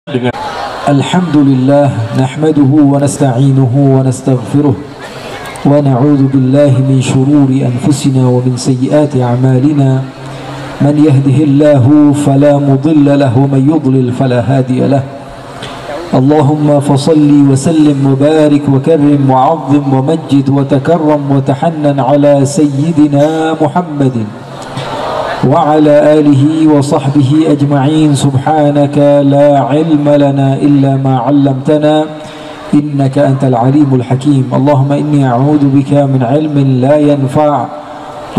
dengan Alhamdulillah nahmaduhu wa nasta'inuhu wa nastaghfiruh wa na'udzu billahi min shururi anfusina wa min sayyiati a'malina man yahdihillahu fala mudilla lahu wa man yudlil fala hadiya lahu Allahumma fasalli wa sallim wa barik wa karrim wa 'azzim wa majjid wa takarram wa tahannan ala sayyidina Muhammadin وعلى آله وصحبه أجمعين سبحانك لا علم لنا إلا ما علمتنا إنك أنت العليم الحكيم اللهم إني أعوذ بك من علم لا ينفع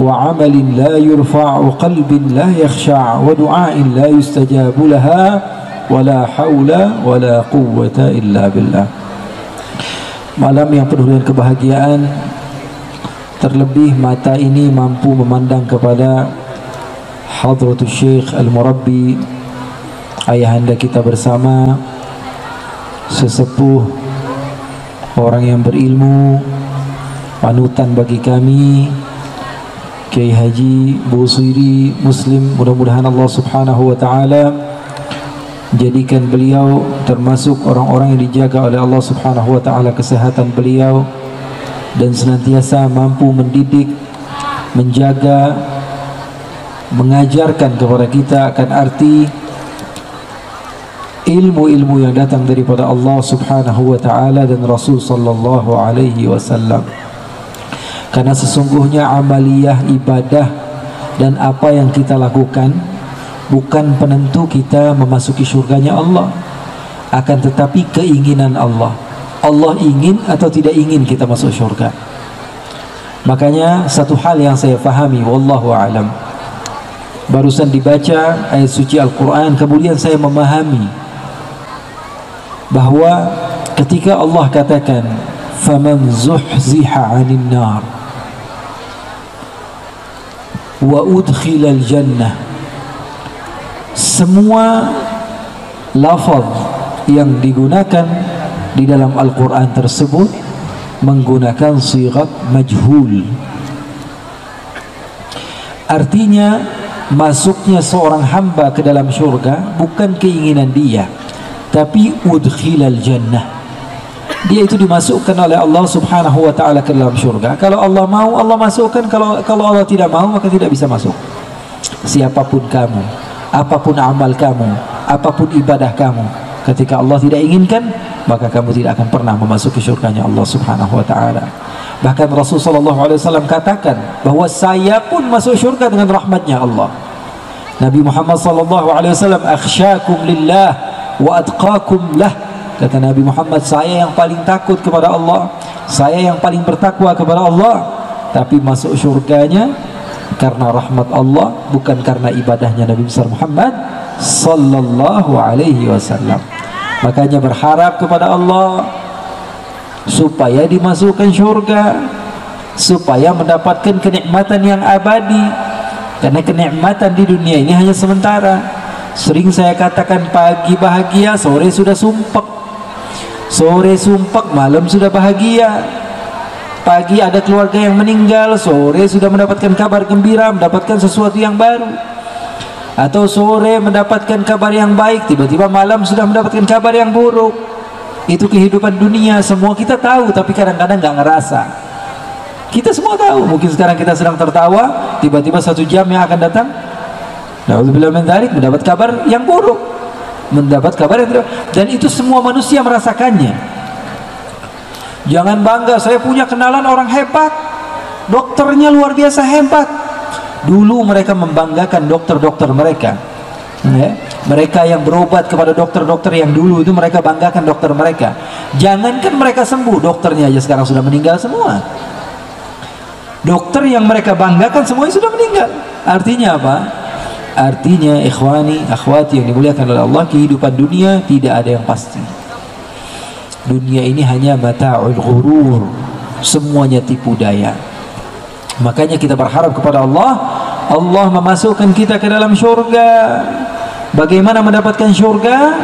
وعمل لا يرفع وقلب لا يخشع ودعاء لا يستجاب لها ولا حول ولا قوة إلا بالله. Malam yang penuh dengan kebahagiaan, terlebih mata ini mampu memandang kepada Hadratul Syekh Al-Murabbi, ayahanda kita bersama, sesepuh, orang yang berilmu, panutan bagi kami, Kiai Haji Busiri Muslim. Mudah-mudahan Allah Subhanahu wa Ta'ala jadikan beliau termasuk orang-orang yang dijaga oleh Allah Subhanahu wa Ta'ala kesehatan beliau, dan senantiasa mampu mendidik, menjaga, mengajarkan kepada kita akan arti ilmu-ilmu yang datang daripada Allah Subhanahu wa Ta'ala dan Rasul sallallahu alaihi wasallam. Karena sesungguhnya amaliyah ibadah dan apa yang kita lakukan bukan penentu kita memasuki surganya Allah, akan tetapi keinginan Allah. Allah ingin atau tidak ingin kita masuk surga. Makanya satu hal yang saya fahami, wallahu a'lam, barusan dibaca ayat suci Al-Quran, kemudian saya memahami bahwa ketika Allah katakan faman zuhziha 'anil nar wa udkhilal jannah, semua lafaz yang digunakan di dalam Al-Quran tersebut menggunakan sighat majhul. Artinya masuknya seorang hamba ke dalam syurga bukan keinginan dia, tapi udkhilal jannah, dia itu dimasukkan oleh Allah Subhanahu wa Ta'ala ke dalam syurga. Kalau Allah mau, Allah masukkan. Kalau Allah tidak mau, maka tidak bisa masuk. Siapapun kamu, apapun amal kamu, apapun ibadah kamu, ketika Allah tidak inginkan, maka kamu tidak akan pernah memasuki syurganya Allah Subhanahu wa Ta'ala. Bahkan Rasulullah SAW katakan bahwa saya pun masuk syurga dengan rahmatnya Allah. Nabi Muhammad SAW, akhsyakum lillah wa atqakum lah. Kata Nabi Muhammad, saya yang paling takut kepada Allah, saya yang paling bertakwa kepada Allah. Tapi masuk syurganya karena rahmat Allah, bukan karena ibadahnya Nabi besar Muhammad sallallahu alaihi wasallam. Makanya berharap kepada Allah supaya dimasukkan syurga, supaya mendapatkan kenikmatan yang abadi. Karena kenikmatan di dunia ini hanya sementara. Sering saya katakan, pagi bahagia, sore sudah sumpek. Sore sumpek, malam sudah bahagia. Pagi ada keluarga yang meninggal, sore sudah mendapatkan kabar gembira, mendapatkan sesuatu yang baru. Atau sore mendapatkan kabar yang baik, tiba-tiba malam sudah mendapatkan kabar yang buruk. Itu kehidupan dunia, semua kita tahu, tapi kadang-kadang nggak ngerasa. Kita semua tahu, mungkin sekarang kita sedang tertawa, tiba-tiba 1 jam yang akan datang, na'udzubillah min dzalik, mendapat kabar yang buruk, mendapat kabar yang tidak. Dan itu semua manusia merasakannya. Jangan bangga, saya punya kenalan orang hebat, dokternya luar biasa hebat. Dulu mereka membanggakan dokter-dokter mereka, ya. Mereka yang berobat kepada dokter-dokter yang dulu itu mereka banggakan dokter mereka. Jangankan mereka sembuh, dokternya aja sekarang sudah meninggal semua. Dokter yang mereka banggakan semuanya sudah meninggal. Artinya apa? Artinya ikhwani, akhwati yang dimuliakan oleh Allah, kehidupan dunia tidak ada yang pasti. Dunia ini hanya mata'ul ghurur, semuanya tipu daya. Makanya kita berharap kepada Allah, Allah memasukkan kita ke dalam syurga. Bagaimana mendapatkan syurga?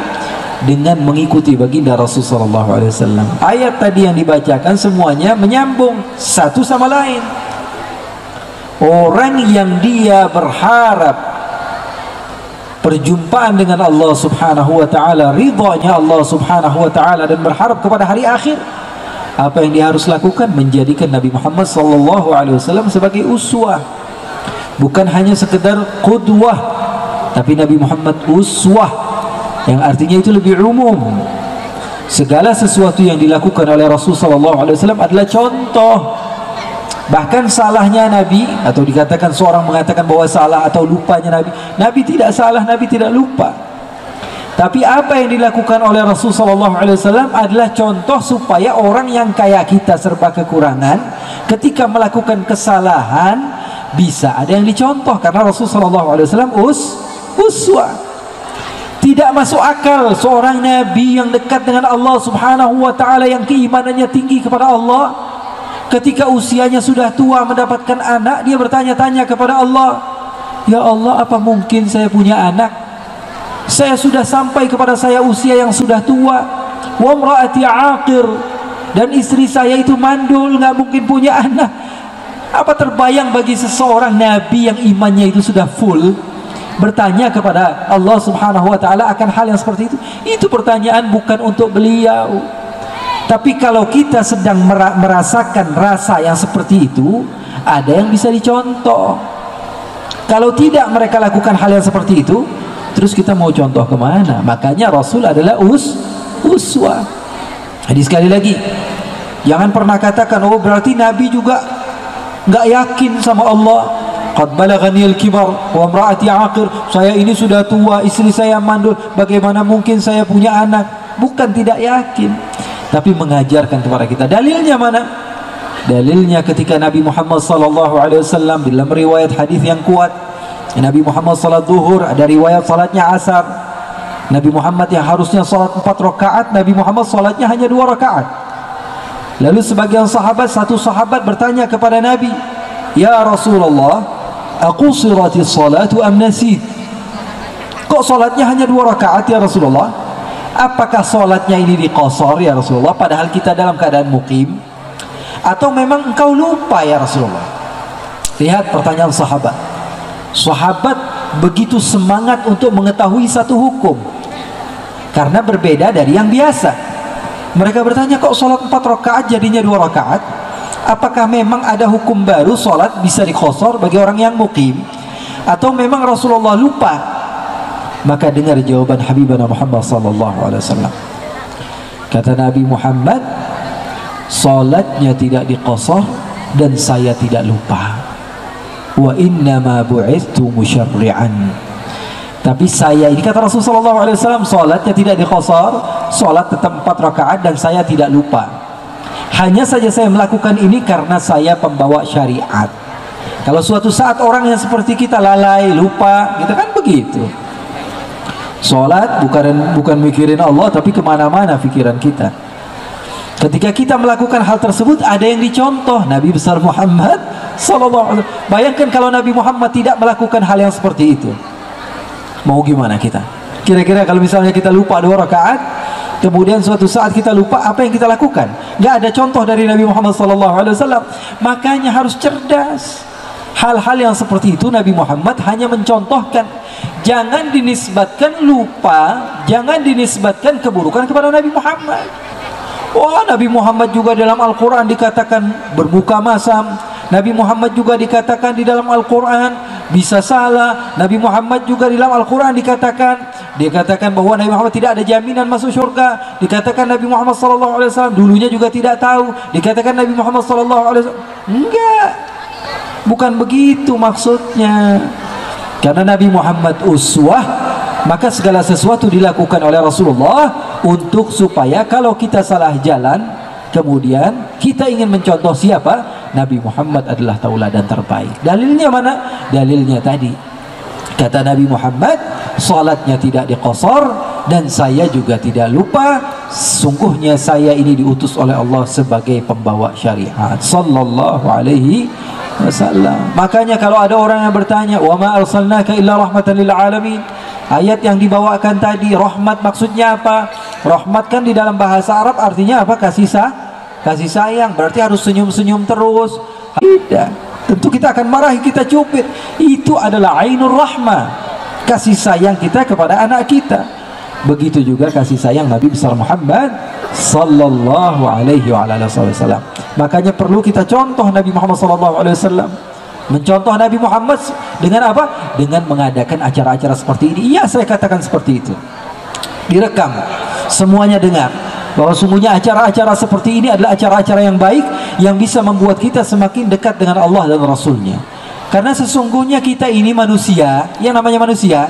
Dengan mengikuti baginda Rasulullah SAW. Ayat tadi yang dibacakan semuanya menyambung satu sama lain. Orang yang dia berharap perjumpaan dengan Allah subhanahu wa ta'ala, ridhanya Allah subhanahu wa ta'ala, dan berharap kepada hari akhir, apa yang dia harus lakukan? Menjadikan Nabi Muhammad SAW sebagai uswah. Bukan hanya sekedar qudwah, tapi Nabi Muhammad uswah, yang artinya itu lebih umum. Segala sesuatu yang dilakukan oleh Rasulullah SAW adalah contoh. Bahkan salahnya Nabi, atau dikatakan seorang mengatakan bahwa salah atau lupanya Nabi, Nabi tidak salah, Nabi tidak lupa. Tapi apa yang dilakukan oleh Rasulullah SAW adalah contoh supaya orang yang kayak kita serba kekurangan, ketika melakukan kesalahan bisa ada yang dicontoh, karena Rasulullah SAW uswah. Tidak masuk akal seorang Nabi yang dekat dengan Allah subhanahu wa ta'ala, yang keimanannya tinggi kepada Allah, ketika usianya sudah tua mendapatkan anak, dia bertanya-tanya kepada Allah, ya Allah, apa mungkin saya punya anak? Saya sudah sampai kepada saya usia yang sudah tua, wa imraati aqir, dan istri saya itu mandul, nggak mungkin punya anak. Apa terbayang bagi seseorang Nabi yang imannya itu sudah full bertanya kepada Allah subhanahu wa ta'ala akan hal yang seperti itu? Itu pertanyaan bukan untuk beliau. Tapi kalau kita sedang merasakan rasa yang seperti itu, ada yang bisa dicontoh. Kalau tidak mereka lakukan hal yang seperti itu, terus kita mau contoh kemana? Makanya Rasul adalah uswah. Jadi sekali lagi, jangan pernah katakan, oh berarti Nabi juga nggak yakin sama Allah. Qad balaghani al-kibar wa imraati aqir, saya ini sudah tua, istri saya mandul, bagaimana mungkin saya punya anak? Bukan tidak yakin, tapi mengajarkan kepada kita. Dalilnya mana? Dalilnya ketika Nabi Muhammad SAW dalam riwayat hadis yang kuat, Nabi Muhammad salat zuhur, ada riwayat salatnya asar. Nabi Muhammad yang harusnya salat 4 rakaat, Nabi Muhammad salatnya hanya 2 rakaat. Lalu sebagian sahabat, satu sahabat bertanya kepada Nabi, ya Rasulullah, aqusiratis salatu am nasid? Kok salatnya hanya 2 rakaat ya Rasulullah? Apakah salatnya ini diqasar ya Rasulullah, padahal kita dalam keadaan mukim? Atau memang engkau lupa ya Rasulullah? Lihat pertanyaan sahabat. Sahabat begitu semangat untuk mengetahui satu hukum, karena berbeda dari yang biasa. Mereka bertanya, kok salat 4 rakaat jadinya 2 rakaat? Apakah memang ada hukum baru salat bisa diqasar bagi orang yang mukim? Atau memang Rasulullah lupa? Maka dengar jawaban Habibana Muhammad SAW. Kata Nabi Muhammad, salatnya tidak diqasar dan saya tidak lupa. Wa innama bu'ithtu musyarri'an. Tapi saya ini, kata Rasulullah SAW, salatnya tidak diqasar, salat tetap 4 rakaat dan saya tidak lupa. Hanya saja saya melakukan ini karena saya pembawa syariat. Kalau suatu saat orang yang seperti kita lalai, lupa, gitu kan begitu. Salat bukan mikirin Allah, tapi kemana-mana pikiran kita. Ketika kita melakukan hal tersebut, ada yang dicontoh Nabi besar Muhammad SAW. Bayangkan kalau Nabi Muhammad tidak melakukan hal yang seperti itu, mau gimana kita? Kira-kira kalau misalnya kita lupa 2 rakaat, kemudian suatu saat kita lupa, apa yang kita lakukan? Nggak ada contoh dari Nabi Muhammad SAW. Makanya harus cerdas. Hal-hal yang seperti itu Nabi Muhammad hanya mencontohkan. Jangan dinisbatkan lupa, jangan dinisbatkan keburukan kepada Nabi Muhammad. Wah, Nabi Muhammad juga dalam Al-Quran dikatakan berbuka masam. Nabi Muhammad juga dikatakan di dalam Al-Quran bisa salah. Nabi Muhammad juga di dalam Al-Quran dikatakan bahwa Nabi Muhammad tidak ada jaminan masuk surga. Dikatakan Nabi Muhammad SAW dulunya juga tidak tahu. Dikatakan Nabi Muhammad SAW enggak, bukan begitu maksudnya. Karena Nabi Muhammad uswah, maka segala sesuatu dilakukan oleh Rasulullah untuk supaya kalau kita salah jalan, kemudian kita ingin mencontoh siapa? Nabi Muhammad adalah tauladan terbaik. Dalilnya mana? Dalilnya tadi, kata Nabi Muhammad, salatnya tidak diqasar dan saya juga tidak lupa. Sungguhnya saya ini diutus oleh Allah sebagai pembawa syariat sallallahu alaihi wasallam. Makanya kalau ada orang yang bertanya, wa ma arsalnaka illa rahmatan lil alamin, ayat yang dibawakan tadi, rahmat maksudnya apa? Rahmat kan di dalam bahasa Arab artinya apa? Kasih sayang. Berarti harus senyum-senyum terus? Tidak. Tentu kita akan marahi, kita cubit. Itu adalah ainur rahmah. kasih sayang kita kepada anak kita. Begitu juga kasih sayang Nabi besar Muhammad sallallahu alaihi wasallam. Makanya perlu kita contoh Nabi Muhammad sallallahu alaihi wasallam. Mencontoh Nabi Muhammad dengan apa? Dengan mengadakan acara-acara seperti ini. Iya, saya katakan seperti itu. Direkam, semuanya dengar bahwa sungguhnya acara-acara seperti ini adalah acara-acara yang baik, yang bisa membuat kita semakin dekat dengan Allah dan Rasulnya. Karena sesungguhnya kita ini manusia, yang namanya manusia,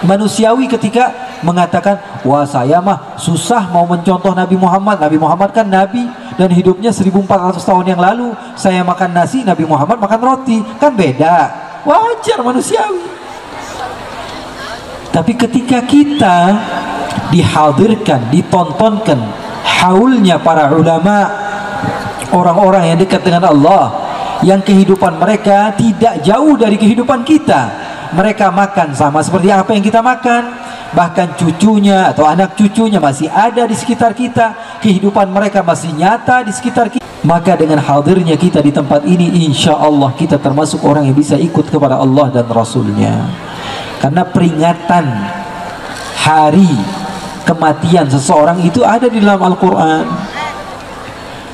manusiawi ketika mengatakan, wah saya mah susah mau mencontoh Nabi Muhammad. Nabi Muhammad kan Nabi dan hidupnya 1400 tahun yang lalu. Saya makan nasi, Nabi Muhammad makan roti. Kan beda. Wajar, manusiawi. Tapi ketika kita dihadirkan, ditontonkan haulnya para ulama, orang-orang yang dekat dengan Allah, yang kehidupan mereka tidak jauh dari kehidupan kita. Mereka makan sama seperti apa yang kita makan, bahkan cucunya atau anak cucunya masih ada di sekitar kita, kehidupan mereka masih nyata di sekitar kita. Maka dengan hadirnya kita di tempat ini, insya Allah kita termasuk orang yang bisa ikut kepada Allah dan Rasulnya. Karena peringatan hari kematian seseorang itu ada di dalam Al-Quran.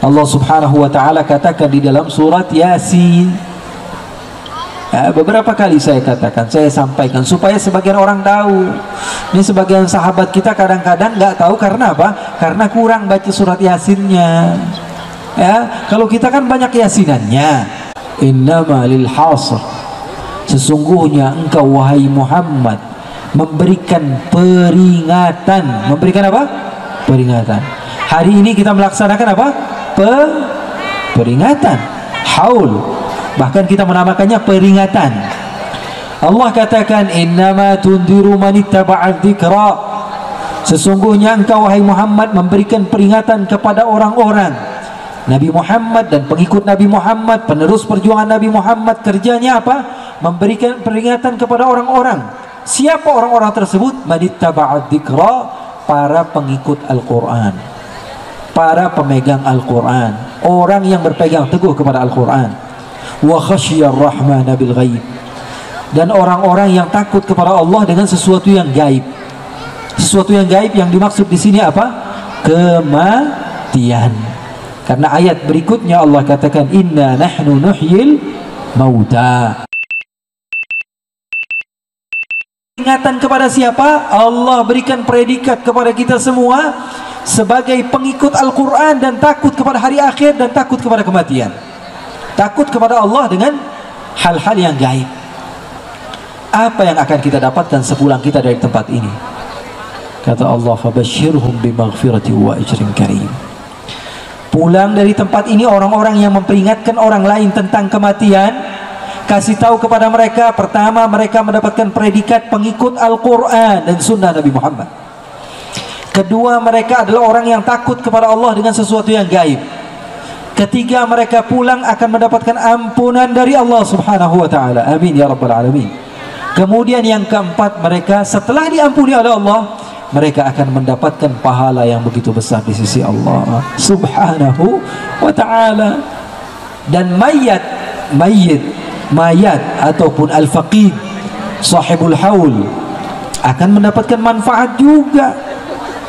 Allah subhanahu wa ta'ala katakan di dalam surat Yasin. Beberapa kali saya katakan, saya sampaikan supaya sebagian orang tahu. Ini sebagian sahabat kita kadang-kadang nggak tahu karena apa? Karena kurang baca surat Yasinnya. Ya, kalau kita kan banyak yasinannya. Innama lil hasr, sesungguhnya engkau wahai Muhammad memberikan peringatan. Memberikan apa? Peringatan. Hari ini kita melaksanakan apa? Peringatan. Haul. Bahkan kita menamakannya peringatan. Allah katakan, innama tundiru man ittaba'a dzikra, sesungguhnya engkau wahai Muhammad memberikan peringatan kepada orang-orang. Nabi Muhammad dan pengikut Nabi Muhammad, penerus perjuangan Nabi Muhammad, kerjanya apa? Memberikan peringatan kepada orang-orang. Siapa orang-orang tersebut? Man ittaba'a dzikra, para pengikut Al-Quran, para pemegang Al-Quran, orang yang berpegang teguh kepada Al-Quran. Wa khasyiyar rahmana bil ghaib, dan orang-orang yang takut kepada Allah dengan sesuatu yang gaib. Sesuatu yang gaib yang dimaksud di sini apa? Kematian. Karena ayat berikutnya Allah katakan, inna nahnu nuhyil mauta. Peringatan kepada siapa? Allah berikan predikat kepada kita semua sebagai pengikut Al-Quran dan takut kepada hari akhir dan takut kepada kematian. Takut kepada Allah dengan hal-hal yang gaib. Apa yang akan kita dapatkan sepulang kita dari tempat ini? Kata Allah, fabashshirhum bimaghfirati wa ajrin karim. Pulang dari tempat ini orang-orang yang memperingatkan orang lain tentang kematian, kasih tahu kepada mereka, pertama mereka mendapatkan predikat pengikut Al-Quran dan Sunnah Nabi Muhammad. Kedua, mereka adalah orang yang takut kepada Allah dengan sesuatu yang gaib. Ketiga, mereka pulang akan mendapatkan ampunan dari Allah subhanahu wa ta'ala. Amin ya rabbal alamin. Kemudian yang keempat, mereka setelah diampuni oleh Allah, mereka akan mendapatkan pahala yang begitu besar di sisi Allah subhanahu wa ta'ala. Dan mayat ataupun al-faqid, sahibul haul, akan mendapatkan manfaat juga.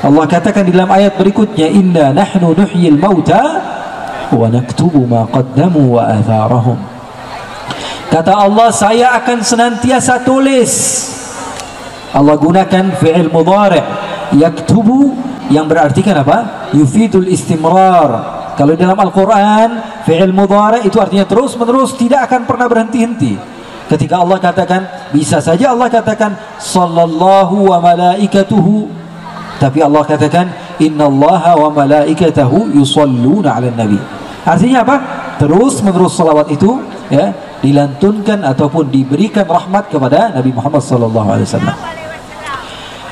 Allah katakan di dalam ayat berikutnya, inna nahnu nuhyil mauta wa naktubu ma qaddamu wa atharahum. Kata Allah, saya akan senantiasa tulis. Allah gunakan fi'il mudhari' yaktubu, yang berarti kan apa? Yufidul istimrar. Kalau dalam Al-Quran fi'il mudhari' itu artinya terus menerus, tidak akan pernah berhenti-henti. Ketika Allah katakan, bisa saja Allah katakan sallallahu wa malaikatuhu, tapi Allah katakan innallaha wa malaikatahu yusalluna 'alan nabi. Artinya apa? Terus menerus salawat itu ya dilantunkan ataupun diberikan rahmat kepada Nabi Muhammad sallallahu alaihi wasallam.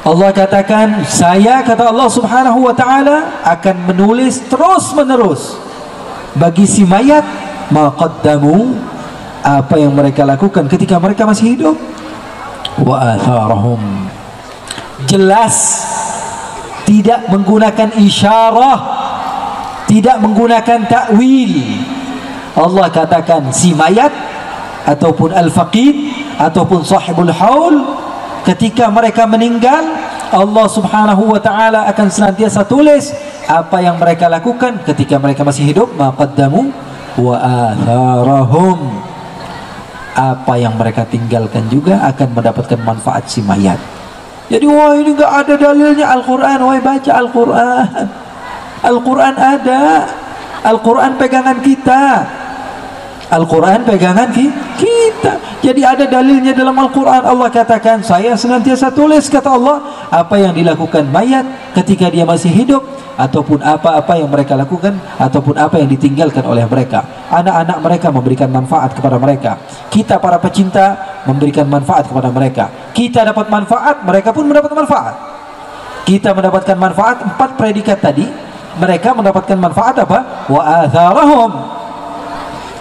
Allah katakan, saya, kata Allah subhanahu wa ta'ala, akan menulis terus menerus bagi si mayat ma qaddamu, apa yang mereka lakukan ketika mereka masih hidup, wa atharahum. Jelas, tidak menggunakan isyarah, tidak menggunakan takwil. Allah katakan si mayat ataupun al-faqid ataupun sahibul haul ketika mereka meninggal, Allah subhanahu wa ta'ala akan senantiasa tulis apa yang mereka lakukan ketika mereka masih hidup, ma qaddamu wa atharahum, apa yang mereka tinggalkan juga akan mendapatkan manfaat si mayat. Jadi wah ini gak ada dalilnya Al-Quran, wah baca Al-Quran. Al-Quran ada, Al-Quran pegangan kita, Al-Quran pegangan kita. Jadi ada dalilnya dalam Al-Quran. Allah katakan, saya senantiasa tulis, kata Allah, apa yang dilakukan mayat ketika dia masih hidup, ataupun apa-apa yang mereka lakukan, ataupun apa yang ditinggalkan oleh mereka. Anak-anak mereka memberikan manfaat kepada mereka, kita para pecinta memberikan manfaat kepada mereka, kita dapat manfaat, mereka pun mendapat manfaat. Kita mendapatkan manfaat, 4 predikat tadi, mereka mendapatkan manfaat apa? Wa atharahum,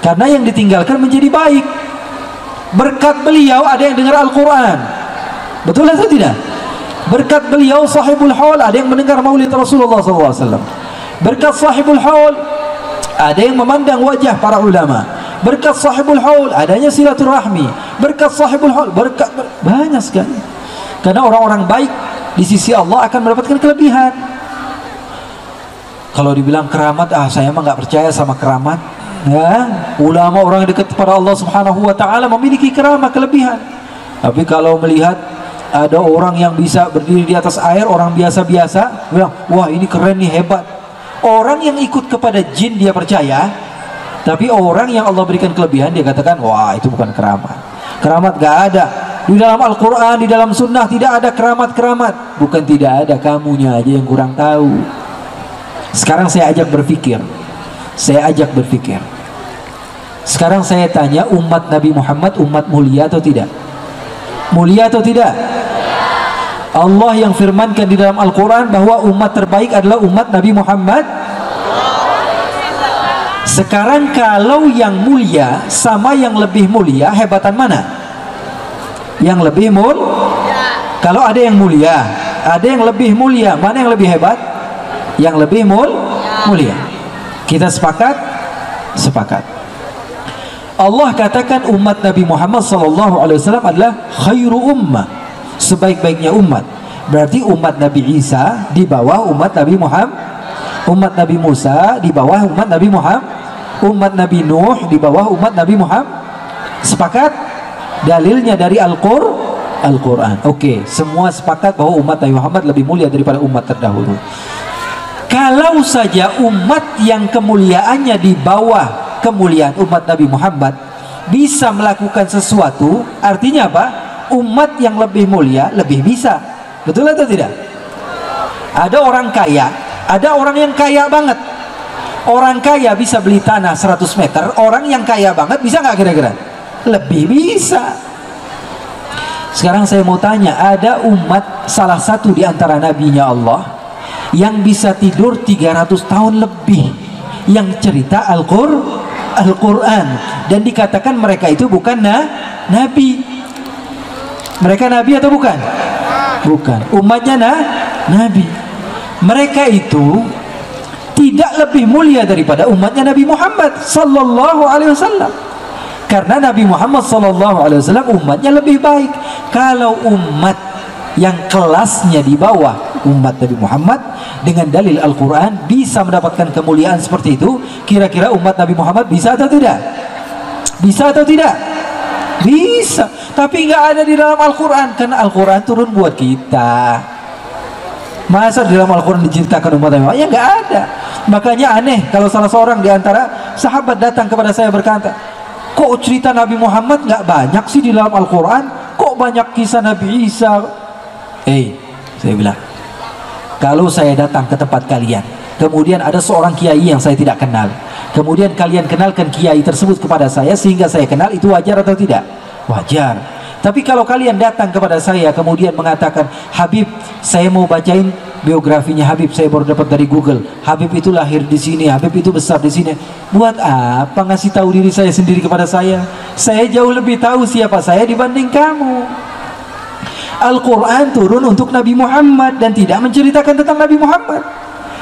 karena yang ditinggalkan menjadi baik. Berkat beliau ada yang dengar Al-Quran, betul atau tidak? Berkat beliau sahibul haul ada yang mendengar maulid Rasulullah SAW. Berkat sahibul haul ada yang memandang wajah para ulama. Berkat sahibul haul adanya silaturahmi. Berkat sahibul haul banyak sekali. Karena orang-orang baik di sisi Allah akan mendapatkan kelebihan. Kalau dibilang keramat, saya mah nggak percaya sama keramat. Ya, ulama orang yang dekat kepada Allah Subhanahu wa ta'ala memiliki keramat, kelebihan. Tapi kalau melihat ada orang yang bisa berdiri di atas air, orang biasa-biasa bilang, wah ini keren nih, hebat. Orang yang ikut kepada jin dia percaya, tapi orang yang Allah berikan kelebihan dia katakan, wah itu bukan keramat. Keramat gak ada di dalam Al-Quran, di dalam sunnah tidak ada keramat-keramat. Bukan tidak ada, kamunya aja yang kurang tahu. Sekarang saya ajak berpikir, sekarang saya tanya, umat Nabi Muhammad umat mulia atau tidak? Mulia atau tidak? Allah yang firmankan di dalam Al-Quran bahwa umat terbaik adalah umat Nabi Muhammad. Sekarang kalau yang mulia sama yang lebih mulia, hebatan mana? Yang lebih mulia. Kalau ada yang mulia, ada yang lebih mulia, mana yang lebih hebat? Yang lebih mulia. Kita sepakat? Sepakat. Allah katakan umat Nabi Muhammad SAW adalah khairu ummah, sebaik-baiknya umat. Berarti umat Nabi Isa di bawah umat Nabi Muhammad, umat Nabi Musa di bawah umat Nabi Muhammad, umat Nabi Nuh di bawah umat Nabi Muhammad. Sepakat? Dalilnya dari Al-Quran. Oke, semua sepakat bahwa umat Nabi Muhammad lebih mulia daripada umat terdahulu. Kalau saja umat yang kemuliaannya di bawah kemuliaan umat Nabi Muhammad bisa melakukan sesuatu, artinya apa? Umat yang lebih mulia lebih bisa. Betul atau tidak? Ada orang kaya, ada orang yang kaya banget. Orang kaya bisa beli tanah 100 meter, orang yang kaya banget bisa nggak kira-kira? Lebih bisa. Sekarang saya mau tanya, ada umat salah satu di antara nabinya Allah yang bisa tidur 300 tahun lebih, yang cerita Al-Quran, dan dikatakan mereka itu bukan nabi. Mereka nabi atau bukan? Bukan. Umatnya nabi. Mereka itu tidak lebih mulia daripada umatnya Nabi Muhammad sallallahu alaihi wasallam. Karena Nabi Muhammad sallallahu alaihi wasallam umatnya lebih baik. Kalau umat yang kelasnya di bawah umat Nabi Muhammad dengan dalil Al-Quran bisa mendapatkan kemuliaan seperti itu, kira-kira umat Nabi Muhammad bisa atau tidak? Bisa atau tidak? Bisa. Tapi nggak ada di dalam Al-Quran, karena Al-Quran turun buat kita. Masa di dalam Al-Quran diceritakan umat Nabi Muhammad? Ya nggak ada. Makanya aneh kalau salah seorang di antara sahabat datang kepada saya berkata, kok cerita Nabi Muhammad nggak banyak sih di dalam Al-Quran? Kok banyak kisah Nabi Isa? Saya bilang, kalau saya datang ke tempat kalian, kemudian ada seorang kiai yang saya tidak kenal, kemudian kalian kenalkan kiai tersebut kepada saya sehingga saya kenal, itu wajar atau tidak? Wajar. Tapi kalau kalian datang kepada saya kemudian mengatakan, Habib, saya mau bacain biografinya Habib, saya baru dapat dari Google, Habib itu lahir di sini, Habib itu besar di sini. Buat apa ngasih tahu diri saya sendiri kepada saya? Saya jauh lebih tahu siapa saya dibanding kamu. Al-Quran turun untuk Nabi Muhammad dan tidak menceritakan tentang Nabi Muhammad,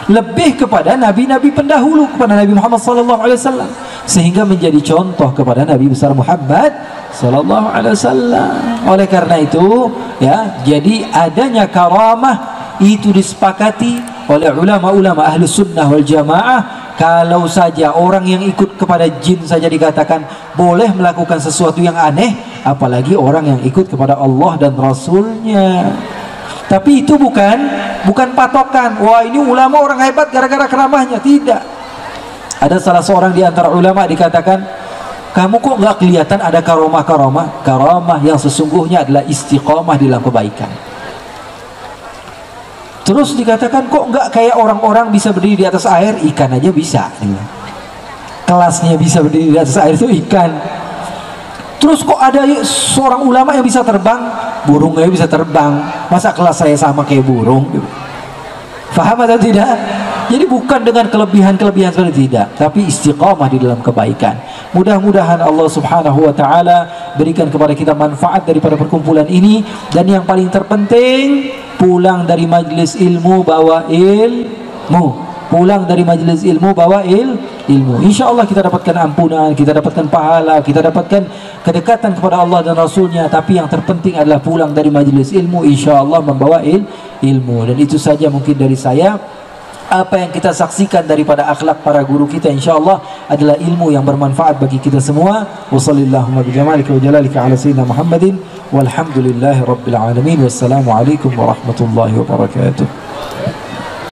lebih kepada nabi-nabi pendahulu, kepada Nabi Muhammad SAW, sehingga menjadi contoh kepada Nabi besar Muhammad sallallahu alaihi wasallam. Oleh karena itu, ya, jadi adanya karamah itu disepakati oleh ulama-ulama ahli sunnah wal jamaah. Kalau saja orang yang ikut kepada jin saja dikatakan boleh melakukan sesuatu yang aneh, apalagi orang yang ikut kepada Allah dan Rasulnya. Tapi itu bukan patokan. Wah, ini ulama orang hebat gara-gara keramahnya. Tidak. Ada salah seorang di antara ulama dikatakan, kamu kok nggak kelihatan ada karamah-karamah? Karamah yang sesungguhnya adalah istiqamah dalam kebaikan. Terus dikatakan, kok nggak kayak orang-orang bisa berdiri di atas air? Ikan aja bisa. Kelasnya bisa berdiri di atas air itu ikan. Terus kok ada seorang ulama yang bisa terbang? Burungnya bisa terbang. Masa kelas saya sama kayak burung? Faham atau tidak? Jadi bukan dengan kelebihan-kelebihan seperti tidak, tapi istiqamah di dalam kebaikan. Mudah-mudahan Allah Subhanahu wa taala berikan kepada kita manfaat daripada perkumpulan ini, dan yang paling terpenting, pulang dari majelis ilmu bawa ilmu. Pulang dari majelis ilmu bawa ilmu. Insya Allah kita dapatkan ampunan, kita dapatkan pahala, kita dapatkan kedekatan kepada Allah dan Rasulnya. Tapi yang terpenting adalah pulang dari majelis ilmu, insya Allah membawa ilmu. Dan itu saja mungkin dari saya. Apa yang kita saksikan daripada akhlak para guru kita, insya Allah adalah ilmu yang bermanfaat bagi kita semua. Wassalamualaikum warahmatullahi wabarakatuh.